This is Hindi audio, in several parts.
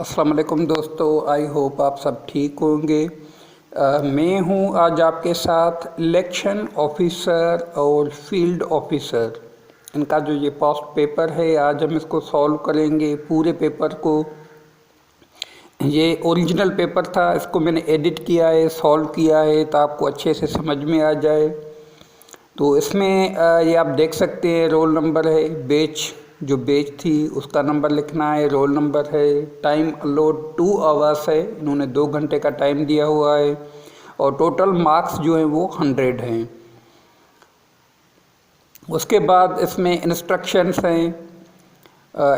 अस्सलाम वालेकुम दोस्तों, आई होप आप सब ठीक होंगे। मैं हूं आज आपके साथ इलेक्शन ऑफिसर और फील्ड ऑफिसर, इनका जो ये पास्ट पेपर है आज हम इसको सॉल्व करेंगे पूरे पेपर को। ये ओरिजिनल पेपर था, इसको मैंने एडिट किया है, सॉल्व किया है तो आपको अच्छे से समझ में आ जाए। तो इसमें ये आप देख सकते हैं रोल नंबर है, बैच जो बैच थी उसका नंबर लिखना है, रोल नंबर है, टाइम अलोड 2 आवर्स है, इन्होंने 2 घंटे का टाइम दिया हुआ है और टोटल मार्क्स जो है वो 100 हैं। उसके बाद इसमें इंस्ट्रक्शंस हैं।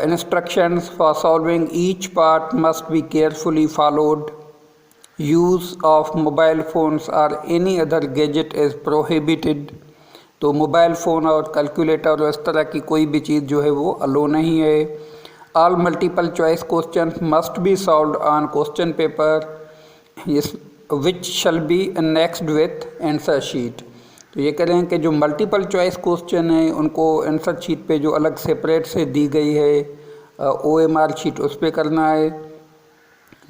Instructions for solving each part must be carefully followed. Use of mobile phones or any other gadget is prohibited. तो मोबाइल फ़ोन और कैलकुलेटर और इस तरह की कोई भी चीज़ जो है वो अलो नहीं है। All multiple choice question must be solved on question paper which shall be next with answer sheet. तो ये कह रहे हैं कि जो मल्टीपल चॉइस क्वेश्चन है उनको आंसर शीट पे जो अलग सेपरेट से दी गई है OMR शीट उस पर करना है।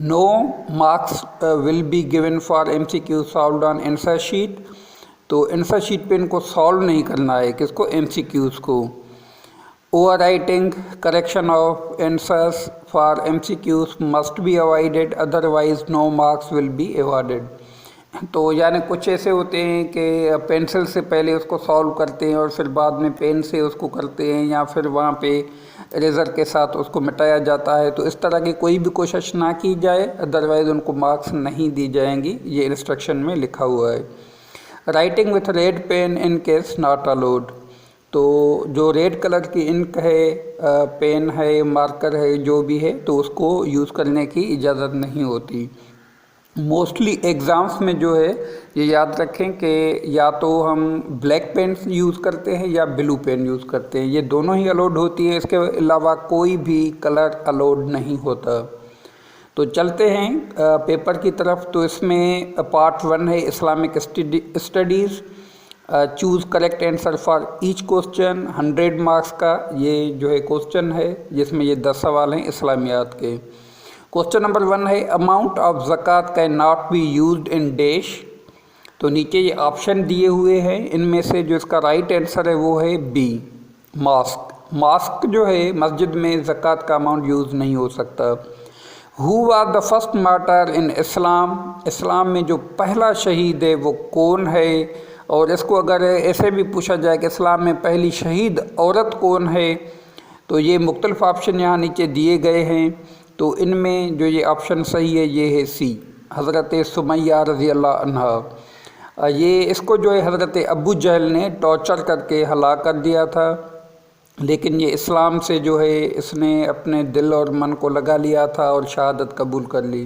No marks will be given for MCQ solved on answer sheet. तो आंसर शीट पे इनको सॉल्व नहीं करना है, किसको, MCQs को। Overwriting correction of answers for MCQs must be avoided, otherwise no marks will be awarded. तो यानी कुछ ऐसे होते हैं कि पेंसिल से पहले उसको सॉल्व करते हैं और फिर बाद में पेन से उसको करते हैं या फिर वहाँ पे इरेज़र के साथ उसको मिटाया जाता है। तो इस तरह की कोई भी कोशिश ना की जाए, अदरवाइज़ उनको मार्क्स नहीं दी जाएंगी, ये इंस्ट्रक्शन में लिखा हुआ है। Writing with red pain in case not allowed. तो जो रेड कलर की इंक है, पेन है, मार्कर है, जो भी है, तो उसको यूज़ करने की इजाज़त नहीं होती। मोस्टली एग्ज़ाम्स में जो है ये याद रखें कि या तो हम ब्लैक पेन यूज़ करते हैं या ब्लू पेन यूज़ करते हैं, ये दोनों ही अलाउड होती है, इसके अलावा कोई भी कलर अलाउड नहीं होता। तो चलते हैं पेपर की तरफ। तो इसमें पार्ट 1 है Islamic studies. Choose correct answer for each question, 100 marks का ये जो है क्वेश्चन है, जिसमें ये 10 सवाल हैं इस्लामियात के। क्वेश्चन नंबर 1 है अमाउंट ऑफ ज़कात can not be used in dash. तो नीचे ये ऑप्शन दिए हुए हैं, इनमें से जो इसका राइट आंसर है वो है बी, मास्क। मास्क जो है मस्जिद में ज़कात का अमाउंट यूज़ नहीं हो सकता। Who was the first martyr in Islam. इस्लाम में जो पहला शहीद है वो कौन है। और इसको अगर ऐसे भी पूछा जाए कि इस्लाम में पहली शहीद औरत कौन है, तो ये मुख्तलिफ ऑप्शन यहाँ नीचे दिए गए हैं। तो इनमें जो ये ऑप्शन सही है ये है सी, हज़रत सुमैया रज़ी अल्लाह अन्हा। ये इसको जो है हज़रत अबू जहल ने टॉर्चर करके हलाक कर दिया था, लेकिन ये इस्लाम से जो है इसने अपने दिल और मन को लगा लिया था और शहादत कबूल कर ली।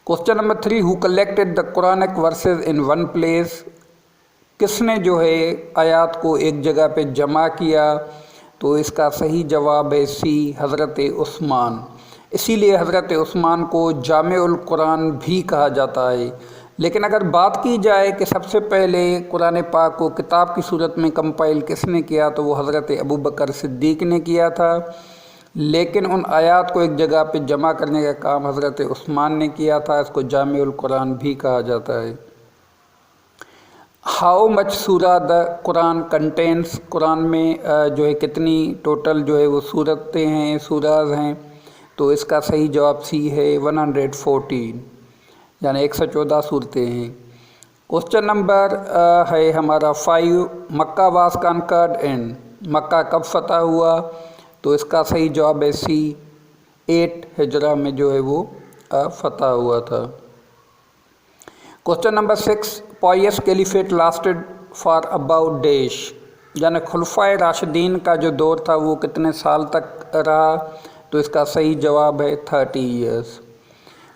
Question number 3 who collected the Quranic verses in one place. किसने जो है आयात को एक जगह पे जमा किया। तो इसका सही जवाब है सी, हज़रत उस्मान। इसीलिए हज़रत उस्मान को जामिउल कुरान भी कहा जाता है। लेकिन अगर बात की जाए कि सबसे पहले कुरान पाक को किताब की सूरत में कंपाइल किसने किया, तो वो हज़रत अबू बकर सिद्दीक़ ने किया था। लेकिन उन आयात को एक जगह पे जमा करने का काम हज़रत उस्मान ने किया था, इसको जामिउल कुरान भी कहा जाता है। हाउ मच सूरा द कुरान कंटेंट्स। कुरान में जो है कितनी टोटल जो है वो सूरतें हैं, सूराज हैं। तो इसका सही जवाब सी है, 114, यानी 114 सूरतें हैं। क्वेश्चन नंबर है हमारा 5 मक्का वाज कॉन्कर्ड एंड। मक्का कब फतह हुआ। तो इसका सही जवाब है सी, 8 हिजरा में जो है वो फतह हुआ था। Question number 6 pious caliphate lasted for about dash, यानी खुलफाए राशिदीन का जो दौर था वो कितने साल तक रहा। तो इसका सही जवाब है 30 years.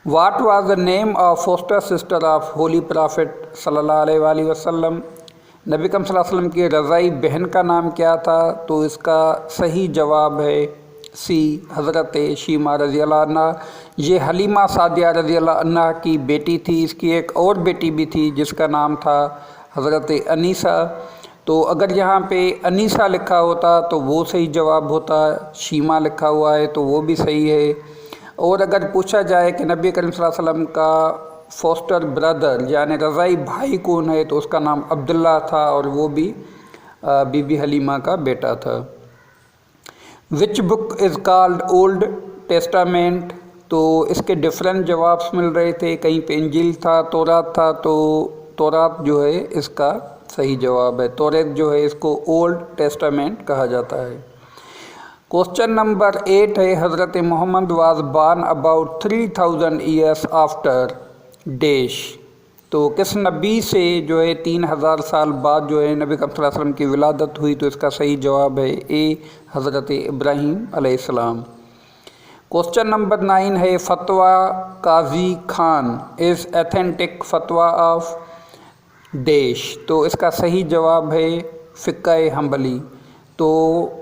What was the name of foster sister of holy prophet सल्लल्लाहु अलैहि वसल्लम। नबी करीम सल्लल्लाहु अलैहि वसल्लम की रज़ाई बहन का नाम क्या था। तो इसका सही जवाब है सी, हज़रत शीमा रज़ी अल्लाह अन्हा। ये हलीमा सादिया रज़ी अल्लाह अन्हा की बेटी थी। इसकी एक और बेटी भी थी जिसका नाम था हज़रत अनीसा। तो अगर यहाँ पे अनीसा लिखा होता तो वो सही जवाब होता, शीमा लिखा हुआ है तो वो भी सही है। और अगर पूछा जाए कि नबी करीम सल्लल्लाहु अलैहि वसल्लम का फोस्टर ब्रदर यानी रज़ाई भाई कौन है, तो उसका नाम अब्दुल्ला था और वो भी बीबी हलीमा का बेटा था। Which book is called old testament, तो इसके डिफरेंट जवाब मिल रहे थे, कहीं पे इंजील था, तौरात था, तो तौरात जो है इसका सही जवाब है। तौरात जो है इसको ओल्ड टेस्टामेंट कहा जाता है। क्वेश्चन नंबर 8 है हज़रत Muhammad was born about 3000 years after dash, तो किस नबी से जो है 3000 साल बाद जो है नबी सल्लल्लाहु अलैहि वसल्लम की विलादत हुई, तो इसका सही जवाब है ए हज़रत इब्राहीम अलैहिस्सलाम। क्वेश्चन नंबर 9 है फतवा काजी खान इज़ एथेंटिक फतवा ऑफ डैश, तो इसका सही जवाब है फ़िक़्ह हम्बली। तो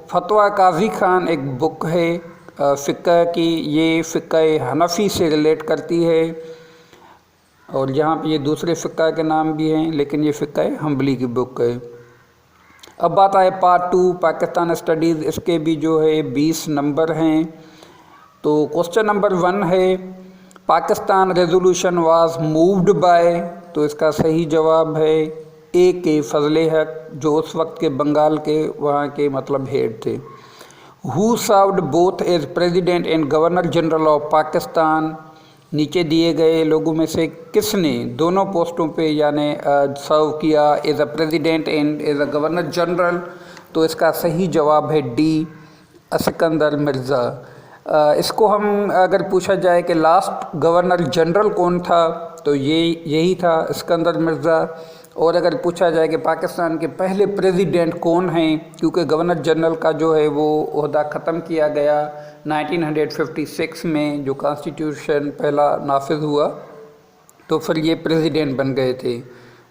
फतवा काजी खान एक बुक है फ़िक़्ह की, ये फ़िक़्ह हनफ़ी से रिलेट करती है और यहाँ पे ये दूसरे फ़िक़्ह के नाम भी हैं, लेकिन ये फ़िक़्ह हम्बली की बुक है। अब बात आए पार्ट 2 पाकिस्तान स्टडीज़, इसके भी जो है 20 नंबर हैं। तो क्वेश्चन नंबर 1 है Pakistan resolution was moved by, तो इसका सही जवाब है ए के फजले हक, जो उस वक्त के बंगाल के वहाँ के मतलब हेड थे। Who served both as president and governor general of Pakistan, नीचे दिए गए लोगों में से किसने दोनों पोस्टों पे यानी सर्व किया, as a president and as a governor general, तो इसका सही जवाब है डी सिकंदर मिर्ज़ा। इसको हम अगर पूछा जाए कि लास्ट गवर्नर जनरल कौन था, तो यही था सिकंदर मिर्ज़ा। और अगर पूछा जाए कि पाकिस्तान के पहले प्रेसिडेंट कौन हैं, क्योंकि गवर्नर जनरल का जो है वो ओहदा ख़त्म किया गया 1956 में, जो कॉन्स्टिट्यूशन पहला नाफिज हुआ, तो फिर ये प्रेसिडेंट बन गए थे,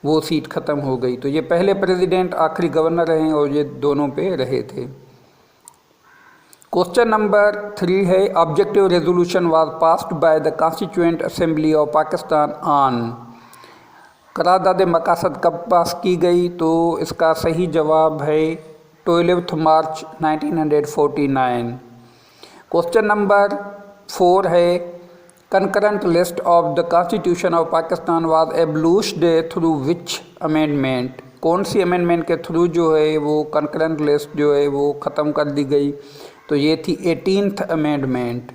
वो सीट ख़त्म हो गई। तो ये पहले प्रेसिडेंट आखिरी गवर्नर हैं और ये दोनों पे रहे थे। क्वेश्चन नंबर 3 है objective resolution was passed by the constituent assembly of Pakistan on, करारदाद मकासद कब पास की गई, तो इसका सही जवाब है 12 मार्च 1949। क्वेश्चन नंबर 4 है concurrent list of the constitution of Pakistan was abolished through which amendment, कौन सी अमेंडमेंट के थ्रू जो है वो कंकरेंट लिस्ट जो है वो ख़त्म कर दी गई, तो ये थी 18th amendment.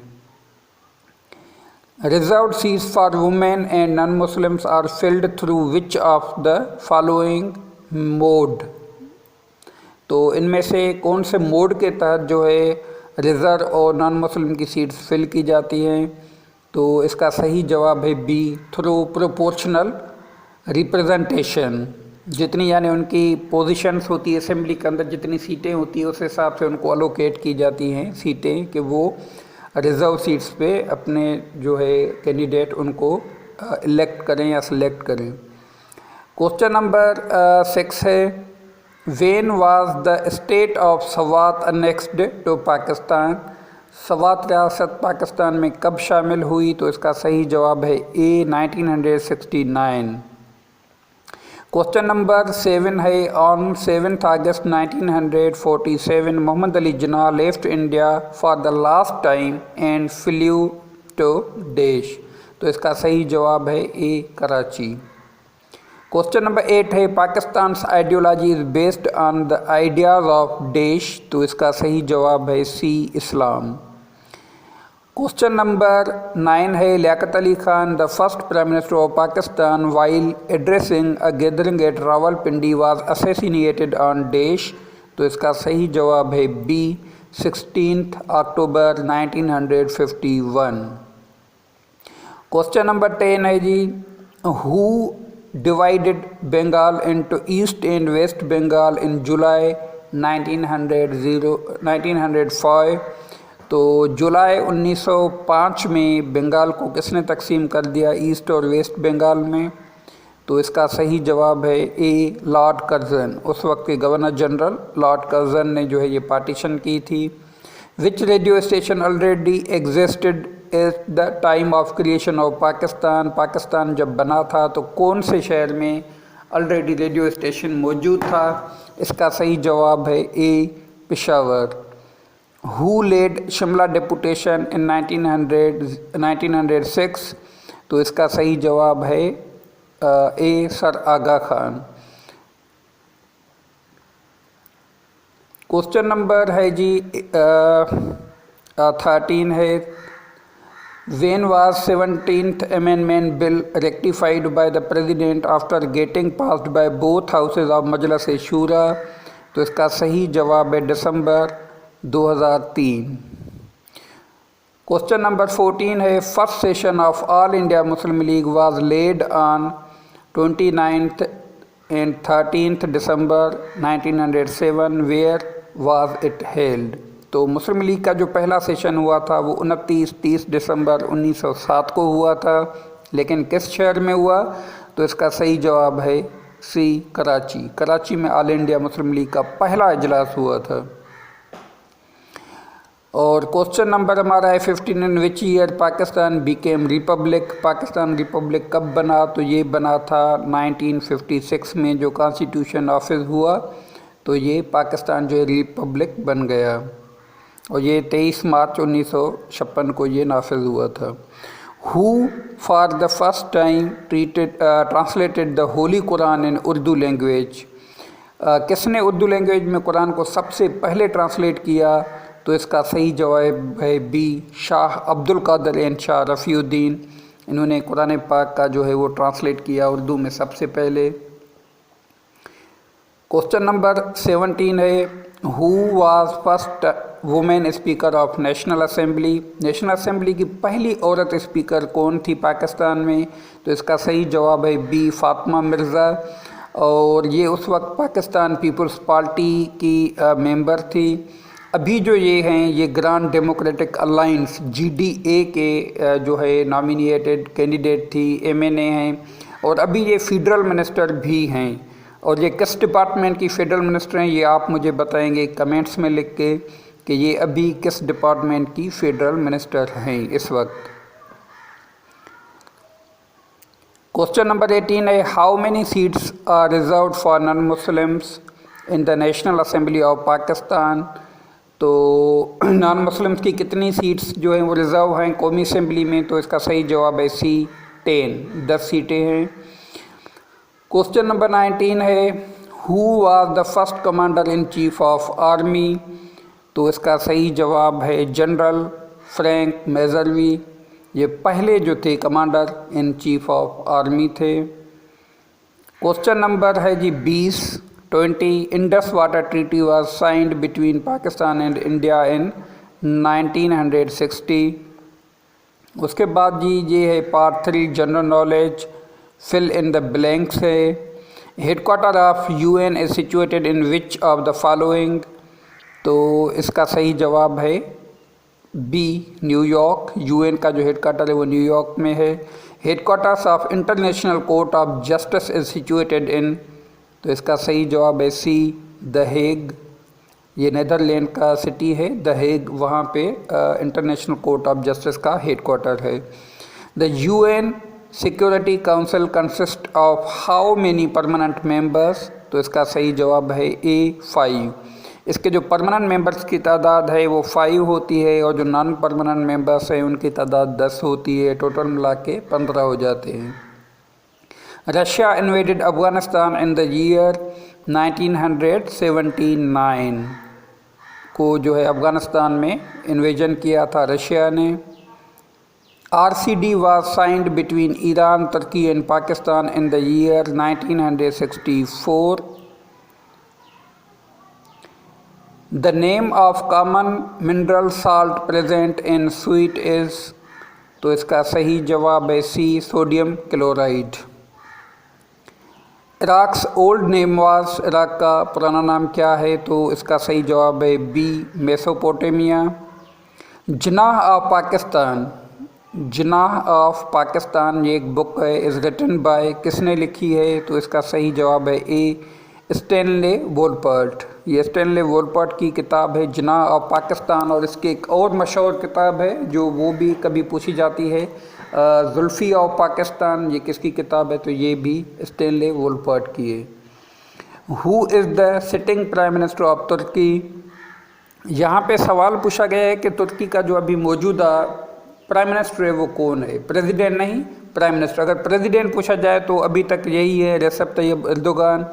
Reserved seats for women and non Muslims are filled through which of the following mode, तो इनमें से कौन से मोड के तहत जो है रिजर्व और नॉन मुस्लिम की सीट्स फिल की जाती हैं, तो इसका सही जवाब है बी थ्रू प्रोपोर्शनल रिप्रेजेंटेशन। जितनी यानी उनकी पोजीशंस होती है असेंबली के अंदर, जितनी सीटें होती है उस हिसाब से उनको अलोकेट की जाती हैं सीटें, कि वो रिज़र्व सीट्स पे अपने जो है कैंडिडेट उनको इलेक्ट करें या सिलेक्ट करें। क्वेश्चन नंबर 6 है when was the state of Swat annexed to Pakistan, Swat रियासत पाकिस्तान में कब शामिल हुई, तो इसका सही जवाब है ए 1969। क्वेश्चन नंबर 7 है on 7 August 1947 Mohammad Ali Jinnah left India for the last time and flew to dash, तो इसका सही जवाब है ए कराची। क्वेश्चन नंबर 8 है Pakistan ideology is based on the ideas of dash, तो इसका सही जवाब है सी इस्लाम। क्वेश्चन नंबर 9 है Liaquat Ali Khan the first prime minister of Pakistan while addressing a gathering at Rawalpindi was assassinated on dash, तो इसका सही जवाब है बी 16 अक्टूबर 1951। क्वेश्चन नंबर 10 है जी who divided Bengal into east and west Bengal in July 1905, तो जुलाई 1905 में बंगाल को किसने तकसीम कर दिया ईस्ट और वेस्ट बंगाल में, तो इसका सही जवाब है ए लॉर्ड कर्जन, उस वक्त के गवर्नर जनरल लॉर्ड कर्जन ने जो है ये पार्टीशन की थी। Which radio station already existed at the time of creation of Pakistan, Pakistan जब बना था तो कौन से शहर में ऑलरेडी रेडियो स्टेशन मौजूद था, इसका सही जवाब है A Peshawar. Who led Shimla deputation in 1906? तो इसका सही जवाब है A sir Aga Khan. Question number है जी 13 है, When was 17th Amendment Bill rectified by the President after getting passed by both houses of Majlis-e-Shura? तो इसका सही जवाब है दिसंबर 2003। क्वेश्चन नंबर 14 है, first session of All India Muslim League was laid on 29th and 13th December 1907, where was it held? तो मुस्लिम लीग का जो पहला सेशन हुआ था वो 29-30 दिसंबर 1907 को हुआ था, लेकिन किस शहर में हुआ? तो इसका सही जवाब है सी कराची। कराची में ऑल इंडिया मुस्लिम लीग का पहला इजलास हुआ था। और क्वेश्चन नंबर हमारा है 15, in which year Pakistan became republic? Pakistan republic कब बना? तो ये बना था 1956 में, जो कॉन्स्टिट्यूशन ऑफिस हुआ तो ये पाकिस्तान जो है रिपब्लिक बन गया, और ये 23 मार्च 1956 को ये नाफिज हुआ था। Who for the first time translated the Holi Quran in Urdu language? किसने उर्दू लैंग्वेज में कुरान को सबसे पहले ट्रांसलेट किया? तो इसका सही जवाब है बी शाह अब्दुल कादिर एंड शाह रफ़ीउद्दीन। इन्होंने कुरान पाक का जो है वो ट्रांसलेट किया उर्दू में सबसे पहले। क्वेश्चन नंबर 17 है, who was first women speaker of national assembly? National assembly की पहली औरत स्पीकर कौन थी पाकिस्तान में? तो इसका सही जवाब है बी फातिमा मिर्ज़ा, और ये उस वक्त पाकिस्तान पीपल्स पार्टी की मेंबर थी। अभी जो ये हैं ये ग्रांड डेमोक्रेटिक अलाइंस GDA के जो है नॉमिनेटेड कैंडिडेट थी, MNA हैं, और अभी ये फेडरल मिनिस्टर भी हैं। और ये किस डिपार्टमेंट की फेडरल मिनिस्टर हैं ये आप मुझे बताएंगे कमेंट्स में लिख के कि ये अभी किस डिपार्टमेंट की फेडरल मिनिस्टर हैं इस वक्त। क्वेश्चन नंबर 18 है, how many seats are reserved for non Muslims in the national assembly of Pakistan? तो नॉन मुस्लिम्स की कितनी सीट्स जो हैं वो रिज़र्व हैं कौमी असेंबली में? तो इसका सही जवाब है सी 10 सीटें हैं। क्वेश्चन नंबर 19 है, who was the first commander in chief of army? तो इसका सही जवाब है जनरल फ्रैंक मेजरवी। ये पहले जो थे commander in chief of army थे। क्वेश्चन नंबर है जी 20, Indus water treaty was signed between Pakistan and India in 1960। उसके बाद जी ये है part 3 general knowledge, fill in the blanks है। Headquarter of UN is situated in which of the following? तो इसका सही जवाब है बी न्यूयॉर्क। UN का जो हेडक्वार्टर है वो न्यूयॉर्क में है। Headquarters of international court of justice is situated इन? तो इसका सही जवाब है सी द हेग। ये नेदरलैंड का सिटी है द हेग, वहाँ पे इंटरनेशनल कोर्ट ऑफ जस्टिस का हेडक्वार्टर है। The UN security council consist of how many permanent members? तो इसका सही जवाब है ए 5। इसके जो परमानेंट मेंबर्स की तादाद है वो 5 होती है, और जो नॉन परमानेंट मेंबर्स हैं उनकी तादाद 10 होती है। टोटल मिला के 15 हो जाते हैं। Russia invaded Afghanistan in the year 1979 को जो है अफगानिस्तान में इन्वेजन किया था रशिया ने। RCD was signed between Iran, Turkey and Pakistan in the year 1964. The name of common mineral salt present in sweet is? तो इसका सही जवाब है C sodium chloride. Iraq's old name was? Iraq का पुराना नाम क्या है? तो इसका सही जवाब है B Mesopotamia. Jinnah of Pakistan, Jinnah of Pakistan ये एक बुक है, इज़ रिटन बाय, किसने लिखी है? तो इसका सही जवाब है ए स्टैनले वोलपर्ट। ये स्टैनले वोलपर्ट की किताब है जनाह ऑफ पाकिस्तान। और इसकी एक और मशहूर किताब है जो वो भी कभी पूछी जाती है, जुल्फ़ी ऑफ पाकिस्तान। ये किसकी किताब है? तो ये भी स्टैनले वोलपर्ट की है। Who is the sitting prime minister of Turkey? यहाँ पे सवाल पूछा गया है कि तुर्की का जो अभी मौजूदा प्राइम मिनिस्टर है वो कौन है, प्रेसिडेंट नहीं प्राइम मिनिस्टर। अगर प्रेसिडेंट पूछा जाए तो अभी तक यही है रेसेप तैयब एर्दोगान,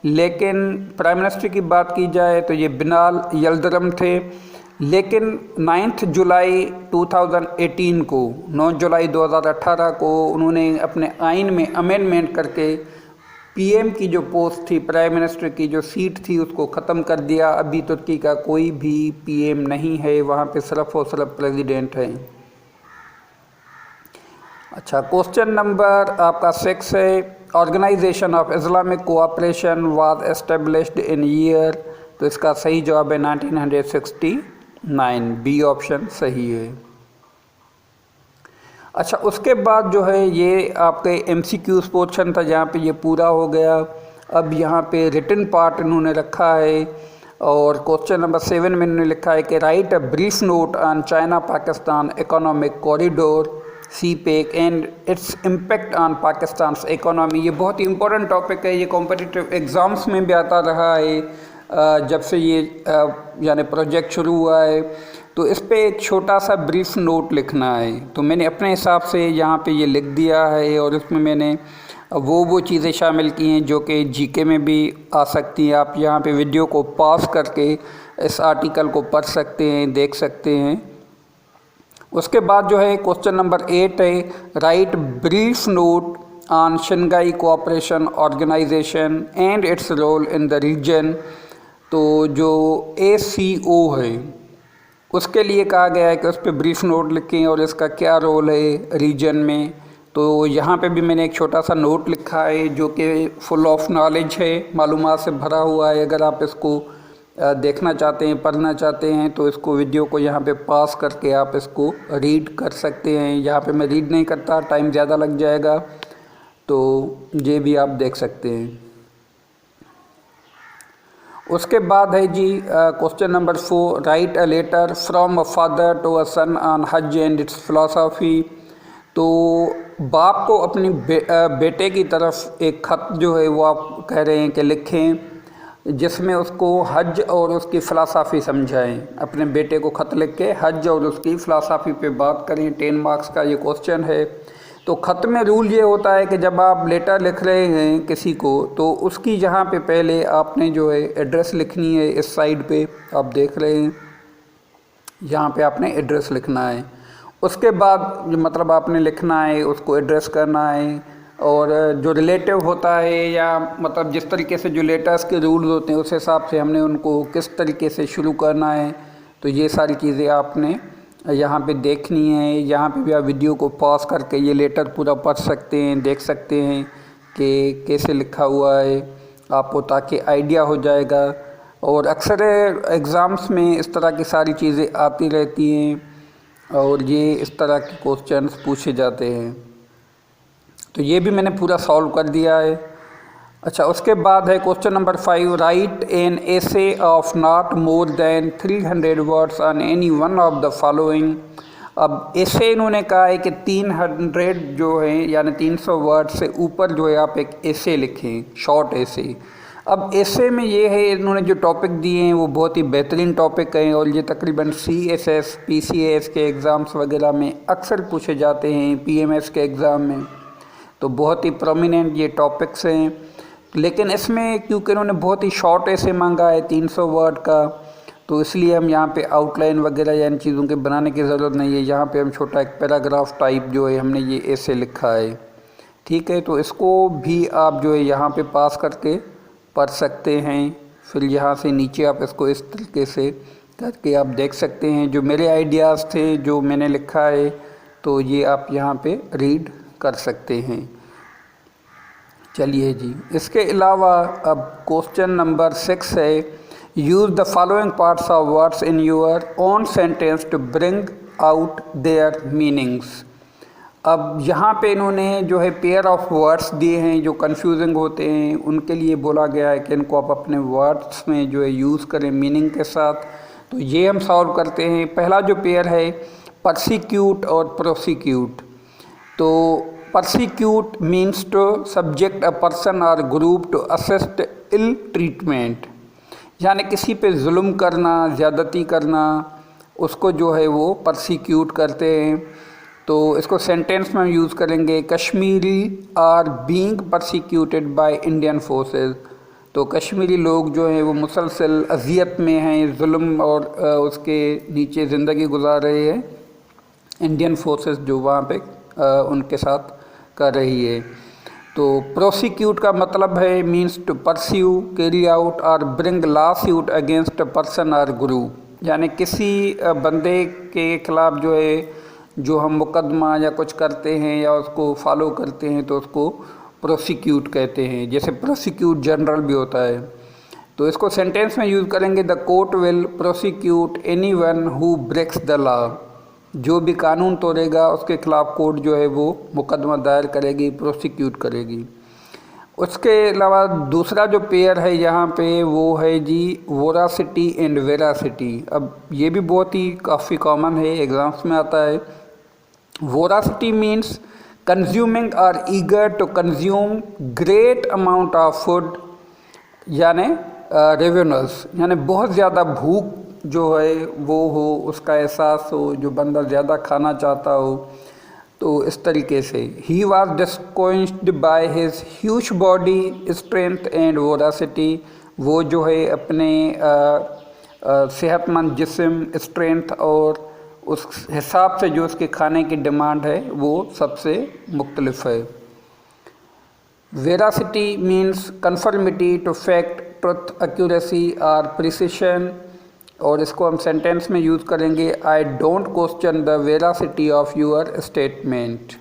लेकिन प्राइम मिनिस्टर की बात की जाए तो ये बिनाल यल्दिरम थे। लेकिन 9 जुलाई 2018 को 9 जुलाई 2018 को उन्होंने अपने आइन में अमेंडमेंट करके पीएम की जो पोस्ट थी, प्राइम मिनिस्टर की जो सीट थी, उसको ख़त्म कर दिया। अभी तुर्की का कोई भी पीएम नहीं है, वहाँ पे सिर्फ और सिर्फ प्रेसिडेंट है। अच्छा, क्वेश्चन नंबर आपका 6 है, organisation of Islamic cooperation was established in year. तो इसका सही जवाब है 1969, बी ऑप्शन सही है। अच्छा, उसके बाद जो है ये आपके MCQs पोर्शन था, जहाँ पे ये पूरा हो गया। अब यहाँ पे रिटन पार्ट इन्होंने रखा है, और क्वेश्चन नंबर 7 में इन्होंने लिखा है कि right a brief note on China Pakistan economic corridor CPEC and its impact on Pakistan economy. ये बहुत ही इंपॉर्टेंट टॉपिक है, ये कॉम्पिटिटिव एग्ज़ाम्स में भी आता रहा है जब से ये यानी प्रोजेक्ट शुरू हुआ है। तो इस पे एक छोटा सा ब्रीफ नोट लिखना है, तो मैंने अपने हिसाब से यहाँ पे ये लिख दिया है, और इसमें मैंने वो चीज़ें शामिल की हैं जो कि GK में भी आ सकती हैं। आप यहाँ पे वीडियो को पॉज करके इस आर्टिकल को पढ़ सकते हैं, देख सकते हैं। उसके बाद जो है क्वेश्चन नंबर 8 है, write brief note on Shanghai cooperation organisation and its role in the region. तो जो ACO है उसके लिए कहा गया है कि उस पर ब्रीफ नोट लिखें और इसका क्या रोल है रीजन में। तो यहाँ पे भी मैंने एक छोटा सा नोट लिखा है जो कि फुल ऑफ नॉलेज है, मालूमात से भरा हुआ है। अगर आप इसको देखना चाहते हैं, पढ़ना चाहते हैं, तो इसको वीडियो को यहाँ पे पास करके आप इसको रीड कर सकते हैं। यहाँ पे मैं रीड नहीं करता, टाइम ज़्यादा लग जाएगा, तो ये भी आप देख सकते हैं। उसके बाद है जी question number 4, write a letter from a father to a son on hajj and its philosophy. तो बाप को अपनी बेटे की तरफ एक ख़त जो है वो आप कह रहे हैं कि लिखें, जिसमें उसको हज और उसकी फ़िलासफ़ी समझाएं। अपने बेटे को ख़त लिख के हज और उसकी फ़िलासफ़ी पे बात करें। 10 मार्क्स का ये क्वेश्चन है। तो ख़त में रूल ये होता है कि जब आप लेटर लिख रहे हैं किसी को, तो उसकी जहाँ पे पहले आपने जो है एड्रेस लिखनी है। इस साइड पे आप देख रहे हैं, यहाँ पे आपने एड्रेस लिखना है। उसके बाद मतलब आपने लिखना है, उसको एड्रेस करना है, और जो रिलेटिव होता है या मतलब जिस तरीके से जो लेटर्स के रूल्स होते हैं उस हिसाब से हमने उनको किस तरीके से शुरू करना है। तो ये सारी चीज़ें आपने यहाँ पे देखनी है। यहाँ पे भी आप वीडियो को पॉज करके ये लेटर पूरा पढ़ सकते हैं, देख सकते हैं कि कैसे लिखा हुआ है आपको, ताकि आइडिया हो जाएगा। और अक्सर एग्ज़ाम्स में इस तरह की सारी चीज़ें आती रहती हैं, और ये इस तरह के क्वेश्चंस पूछे जाते हैं। तो ये भी मैंने पूरा सॉल्व कर दिया है। अच्छा, उसके बाद है question number 5, right an essay of not more than 300 words on any one of the following. अब एसे इन्होंने कहा है कि 300 जो है यानी 300 वर्ड से ऊपर जो है आप एक एसे लिखें, शॉर्ट एसे। अब एसे में ये है, इन्होंने जो टॉपिक दिए हैं वो बहुत ही बेहतरीन टॉपिक हैं, और ये तकरीबन CSS PCAS के एग्ज़ाम्स वगैरह में अक्सर पूछे जाते हैं, PMS के एग्ज़ाम में। तो बहुत ही प्रोमिनेंट ये टॉपिक्स हैं। लेकिन इसमें क्योंकि इन्होंने बहुत ही शॉर्ट ऐसे मांगा है 300 वर्ड का, तो इसलिए हम यहाँ पे आउटलाइन वगैरह या इन चीज़ों के बनाने की ज़रूरत नहीं है। यहाँ पे हम छोटा एक पैराग्राफ टाइप जो है हमने ये ऐसे लिखा है, ठीक है। तो इसको भी आप जो है यहाँ पे पास करके पढ़ सकते हैं। फिर यहाँ से नीचे आप इसको इस तरीके से करके आप देख सकते हैं। जो मेरे आइडियाज़ थे, जो मैंने लिखा है, तो ये आप यहाँ पे रीड कर सकते हैं। चलिए जी, इसके अलावा अब क्वेश्चन नंबर 6 है, use the following parts of words in your own sentence to bring out their meanings. अब यहाँ पे इन्होंने जो है पेयर ऑफ वर्ड्स दिए हैं जो कंफ्यूजिंग होते हैं, उनके लिए बोला गया है कि इनको आप अपने वर्ड्स में जो है यूज़ करें मीनिंग के साथ। तो ये हम सॉल्व करते हैं। पहला जो पेयर है परसिक्यूट और प्रोसिक्यूट। तो persecute means to subject a person or group to assist ill treatment, यानी किसी पे जुल्म करना, ज़्यादती करना, उसको जो है वो परसिक्यूट करते हैं। तो इसको सेंटेंस में यूज़ करेंगे, Kashmiri are being persecuted by Indian forces. तो कश्मीरी लोग जो हैं वो मुसलसल अजियत में हैं, जुल्म और उसके नीचे ज़िंदगी गुजार रहे हैं, इंडियन फोर्सेस जो वहाँ पे उनके साथ कर रही है। तो प्रोसिक्यूट का मतलब है means to pursue, carry out और bring law suit against a person और ग्रुप। यानी किसी बंदे के खिलाफ जो है, जो हम मुकदमा या कुछ करते हैं या उसको फॉलो करते हैं तो उसको प्रोसिक्यूट कहते हैं। जैसे प्रोसिक्यूट जनरल भी होता है। तो इसको सेंटेंस में यूज़ करेंगे, the court will prosecute anyone who breaks the law. जो भी कानून तोड़ेगा उसके खिलाफ कोर्ट जो है वो मुकदमा दायर करेगी, प्रोसिक्यूट करेगी। उसके अलावा दूसरा जो पेयर है यहाँ पे वो है जी वोरासिटी एंड वेरासिटी। अब ये भी बहुत ही काफ़ी कॉमन है, एग्जाम्स में आता है। Voracity means consuming or eager to consume great amount of food, यानी रेवेनस, यानी बहुत ज़्यादा भूख जो है वो हो, उसका एहसास हो, जो बंदा ज़्यादा खाना चाहता हो। तो इस तरीके से ही was distinguished by his huge body strength and voracity. वो जो है अपने सेहतमंद जिस्म, स्ट्रेंथ और उस हिसाब से जो उसके खाने की डिमांड है वो सबसे मुख्तलिफ है। Veracity means conformity to fact, truth, accuracy और प्रिसिशन। और इसको हम सेंटेंस में यूज़ करेंगे, I don't question the veracity of your statement.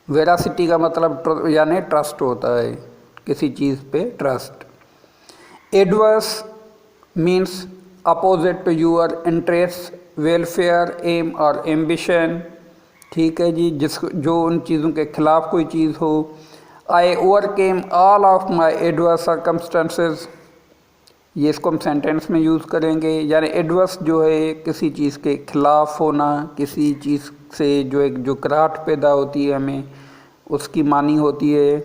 Veracity का मतलब यानी ट्रस्ट होता है, किसी चीज़ पे trust. Adverse means opposite to your interest, welfare, aim और एम्बिशन। ठीक है जी, जो उन चीज़ों के खिलाफ कोई चीज़ हो। आई overcame all of my adverse circumstances. ये इसको हम सेंटेंस में यूज़ करेंगे, यानी एडवर्स जो है किसी चीज़ के खिलाफ होना, किसी चीज़ से जो एक जो कराहट पैदा होती है हमें, उसकी मानी होती है।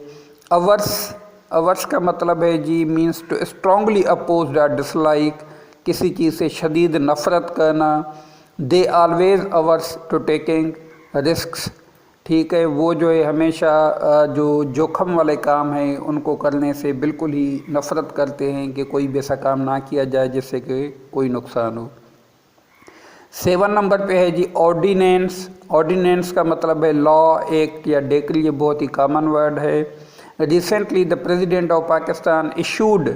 अवर्स का मतलब है जी मीन्स टू स्ट्रांगली अपोज और डिसलाइक, किसी चीज़ से शदीद नफ़रत करना। They always averse to taking risks. ठीक है, वो जो है हमेशा जो जोखम वाले काम हैं उनको करने से बिल्कुल ही नफ़रत करते हैं कि कोई भी ऐसा काम ना किया जाए जिससे कि कोई नुकसान हो। 7 नंबर पे है जी ऑर्डिनेंस। ऑर्डिनेंस का मतलब है लॉ, एक्ट या डेक्री। ये बहुत ही कॉमन वर्ड है। Recently the president of Pakistan issued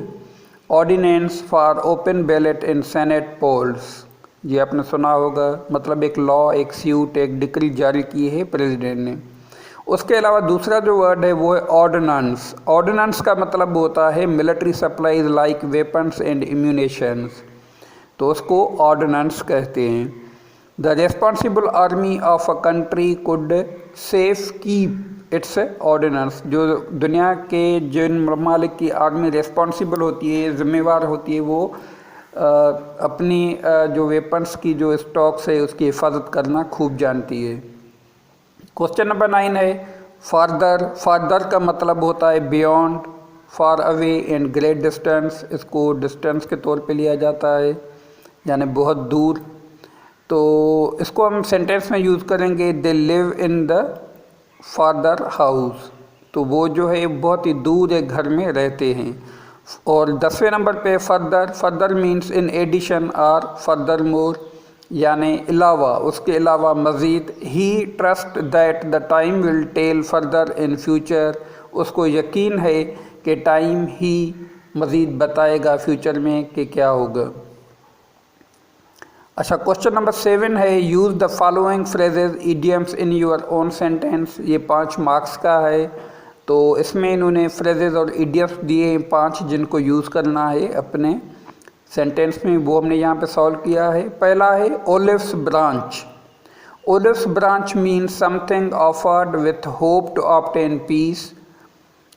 ordinance for open ballot in senate polls. ये आपने सुना होगा, मतलब एक लॉ, एक सूट, एक डिक्री जारी की है प्रेसिडेंट ने। उसके अलावा दूसरा जो वर्ड है वो है ऑर्डिनेंस। ऑर्डिनेंस का मतलब होता है military supplies like weapons and ammunitions, तो उसको ऑर्डिनेंस कहते हैं। The responsible army of a country could safe keep its ordnance. जो दुनिया के जिन ममालिक की आर्मी रेस्पॉन्सिबल होती है, जिम्मेवार होती है, वो अपनी जो वेपन्स की जो स्टॉक्स है उसकी हिफाजत करना खूब जानती है। क्वेश्चन नंबर 9 है फारदर। फारदर का मतलब होता है beyond, far away and great distance. इसको डिस्टेंस के तौर पे लिया जाता है, यानी बहुत दूर। तो इसको हम सेंटेंस में यूज़ करेंगे, they live in the father house. तो वो जो है बहुत ही दूर एक घर में रहते हैं। और 10वें नंबर पे further. Further means in addition और फर्दर मोर, यानी अलावा, उसके अलावा मज़ीद। He trust that the time will tell further in future. उसको यकीन है कि टाइम ही मज़ीद बताएगा फ्यूचर में कि क्या होगा। अच्छा, क्वेश्चन नंबर 7 है use the following phrases idioms in your own sentence. ये 5 मार्क्स का है। तो इसमें इन्होंने फ्रेजेज और इडियम्स दिए हैं 5, जिनको यूज़ करना है अपने सेंटेंस में, वो हमने यहाँ पे सॉल्व किया है। पहला है olives branch. Olives branch means something offered with hope to obtain peace.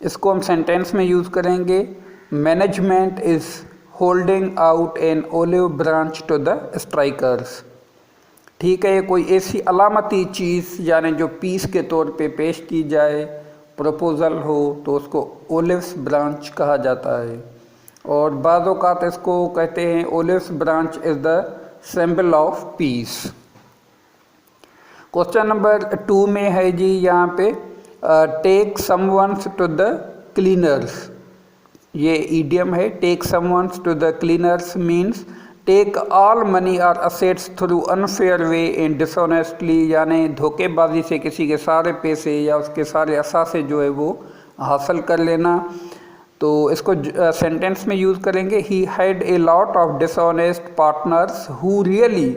इसको हम सेंटेंस में यूज़ करेंगे, management is holding out an olive branch to the strikers. ठीक है, ये कोई ऐसी अलामती चीज़ यानी जो पीस के तौर पे पेश की जाए, प्रपोज़ल हो, तो उसको ओलिव्स ब्रांच कहा जाता है। और बाज़ औक़ात इसको कहते हैं olive branch is the symbol of peace. Question number 2 में है जी यहाँ पे take someone's to the cleaners. ये ईडियम है, take someone's to the cleaners means take all money और assets through unfair way and dishonestly, यानी धोखेबाजी से किसी के सारे पैसे या उसके सारे असासे जो है वो हासिल कर लेना। तो इसको सेंटेंस में यूज़ करेंगे, he had a lot of dishonest partners who really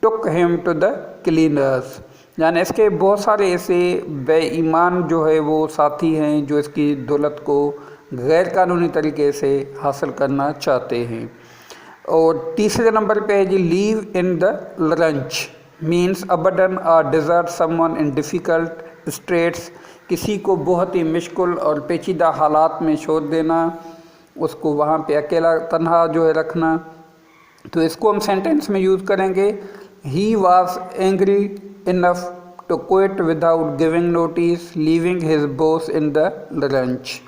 took him to the cleaners, यानी इसके बहुत सारे ऐसे बेईमान जो है वो साथी हैं जो इसकी दौलत को गैर कानूनी तरीके से हासिल करना चाहते हैं। और तीसरे नंबर पे है जी leave in the lurch means abandon और desert someone in difficult straits, किसी को बहुत ही मुश्किल और पेचीदा हालात में छोड़ देना, उसको वहाँ पे अकेला तन्हा जो है रखना। तो इसको हम सेंटेंस में यूज़ करेंगे, he was angry enough to quit without giving notice leaving his boss in the lurch.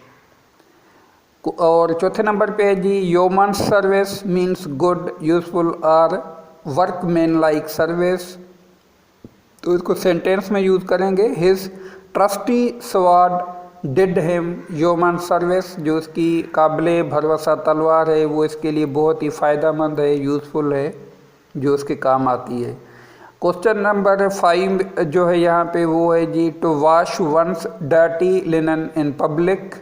और चौथे नंबर पे है जी yeoman service means good useful और वर्कमैन लाइक सर्विस। तो इसको सेंटेंस में यूज़ करेंगे, his trusty squad did him yeoman service, जो उसकी काबिले भरोसा तलवार है वो इसके लिए बहुत ही फ़ायदेमंद है, यूज़फुल है, जो उसके काम आती है। क्वेश्चन नंबर 5 जो है यहाँ पे वो है जी to wash one's dirty linen in public.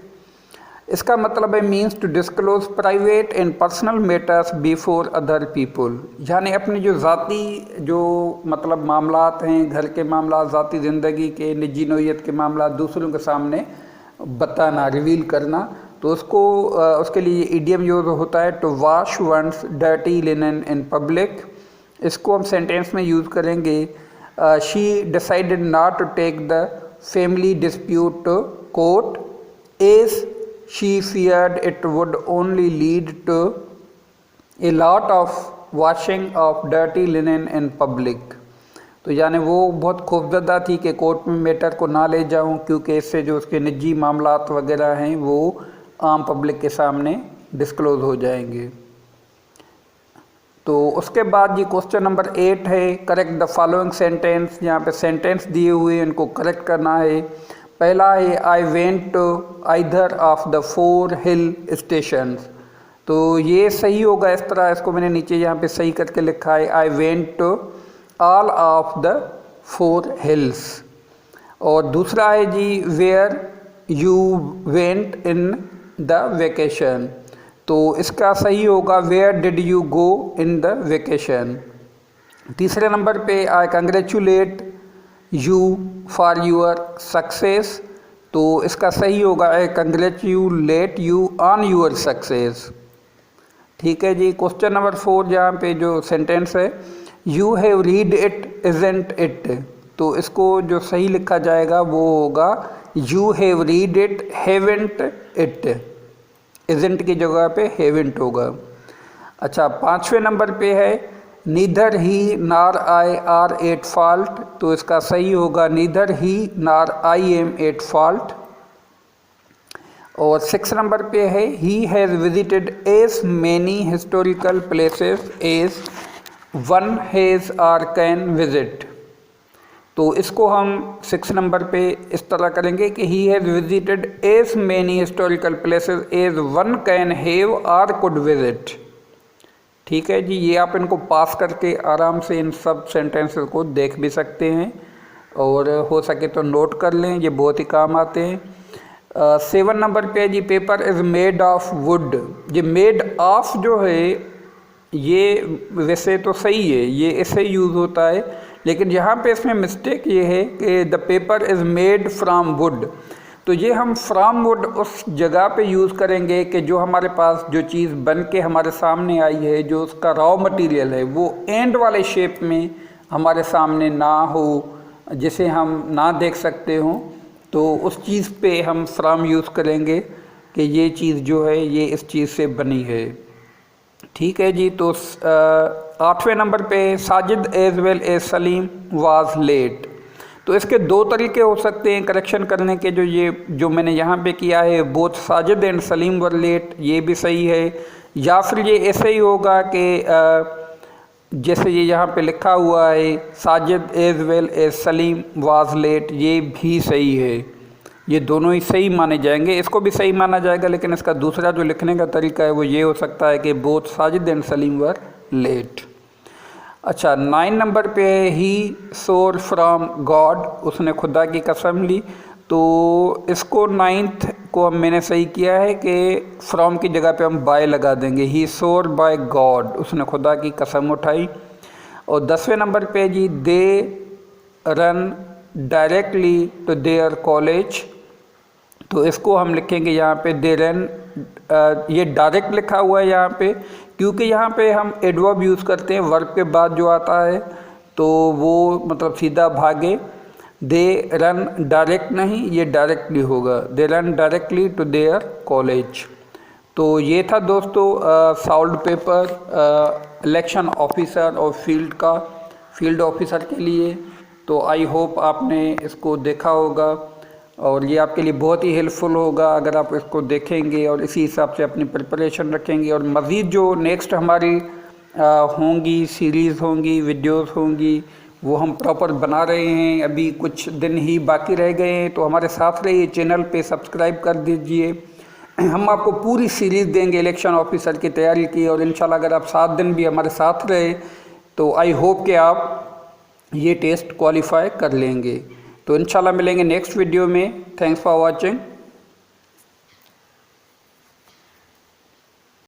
इसका मतलब है means to disclose private and personal matters before other people, यानी अपने जो ज़ाती जो मतलब मामलात हैं, घर के मामला, ज़ाती ज़िंदगी के, निजी नोयत के मामला दूसरों के सामने बताना, रिवील करना। तो उसको उसके लिए इडियम यूज होता है to wash one's dirty linen in public. इसको हम सेंटेंस में यूज़ करेंगे, she decided not to take the family dispute to court as she feared it would only lead to a lot of washing of dirty linen in public। तो यानी वो बहुत खौफजदा थी कि कोर्ट में मैटर को ना ले जाऊं, क्योंकि इससे जो उसके निजी मामलात वगैरह हैं वो आम पब्लिक के सामने डिस्क्लोज हो जाएंगे। तो उसके बाद जी क्वेश्चन नंबर 8 है करेक्ट द फॉलोइंग सेंटेंस। यहाँ पे सेंटेंस दिए हुए इनको करेक्ट करना है। पहला है I went to either of the 4 hill stations. तो ये सही होगा इस तरह, इसको मैंने नीचे यहाँ पे सही करके लिखा है, I went to all of the 4 hills. और दूसरा है जी where you went in the vacation. तो इसका सही होगा where did you go in the vacation. तीसरे नंबर पे I congratulate you for your success. तो इसका सही होगा I congratulate you on your success. ठीक है जी। क्वेश्चन नंबर 4 जहाँ पे जो सेंटेंस है you have read it isn't it. तो इसको जो सही लिखा जाएगा वो होगा you have read it haven't it. Isn't की जगह पे हैवेंट होगा। अच्छा, 5वें नंबर पे है नीदर ही नार आई आर एट फॉल्ट। तो इसका सही होगा नीदर ही नार आई एम एट फॉल्ट। और 6 नंबर पे है he has visited as many historical places as one has or can visit. तो इसको हम 6 नंबर पे इस तरह करेंगे कि he has visited as many historical places as one can have or could visit. ठीक है जी। ये आप इनको पास करके आराम से इन सब सेंटेंसेस को देख भी सकते हैं और हो सके तो नोट कर लें, ये बहुत ही काम आते हैं। 7 नंबर पे जी paper is made of wood. ये मेड ऑफ जो है ये वैसे तो सही है, ये इससे यूज़ होता है, लेकिन यहाँ पे इसमें मिस्टेक ये है कि the paper is made from would. तो ये हम फ्राम वुड उस जगह पे यूज़ करेंगे कि जो हमारे पास जो चीज़ बन के हमारे सामने आई है, जो उसका रॉ मटेरियल है, वो एंड वाले शेप में हमारे सामने ना हो, जिसे हम ना देख सकते हों। तो उस चीज़ पे हम फ्राम यूज़ करेंगे कि ये चीज़ जो है ये इस चीज़ से बनी है। ठीक है जी। तो 8वें नंबर पे Sajid as well as Salim was late. तो इसके दो तरीके हो सकते हैं करेक्शन करने के, जो मैंने यहाँ पे किया है, both Sajid and Salim were late, ये भी सही है। या फिर ये ऐसे ही होगा कि जैसे ये यहाँ पे लिखा हुआ है Sajid as well as Salim was late, ये भी सही है। ये दोनों ही सही माने जाएंगे, इसको भी सही माना जाएगा, लेकिन इसका दूसरा जो लिखने का तरीका है वो ये हो सकता है कि both Sajid and Salim were late. अच्छा, 9 नंबर पे है ही सोर फ्रॉम गॉड, उसने खुदा की कसम ली। तो इसको 9th को मैंने सही किया है कि फ्रॉम की जगह पे हम बाय लगा देंगे, ही सोर बाय गॉड, उसने खुदा की कसम उठाई। और 10वें नंबर पे जी they run directly to their college, तो इसको हम लिखेंगे यहाँ पे दे रन, ये डायरेक्ट लिखा हुआ है यहाँ पे, क्योंकि यहाँ पे हम एडवर्ब यूज़ करते हैं वर्ब के बाद जो आता है, तो वो मतलब सीधा भागे। दे रन डायरेक्ट नहीं, ये डायरेक्टली होगा, they run directly to their college. तो ये था दोस्तों सॉल्व्ड पेपर इलेक्शन ऑफिसर और फील्ड ऑफिसर के लिए। तो आई होप आपने इसको देखा होगा और ये आपके लिए बहुत ही हेल्पफुल होगा अगर आप इसको देखेंगे और इसी हिसाब से अपनी प्रिपरेशन रखेंगे। और मज़ीद जो नेक्स्ट हमारी होंगी सीरीज़ होंगी, वीडियोस होंगी, वो हम प्रॉपर बना रहे हैं, अभी कुछ दिन ही बाकी रह गए हैं, तो हमारे साथ रहिए, चैनल पे सब्सक्राइब कर दीजिए। हम आपको पूरी सीरीज़ देंगे इलेक्शन ऑफिसर की तैयारी की, और इंशाल्लाह अगर आप 7 दिन भी हमारे साथ रहे तो आई होप कि आप ये टेस्ट क्वालिफाई कर लेंगे। तो इंशाल्लाह मिलेंगे नेक्स्ट वीडियो में। Thanks for watching.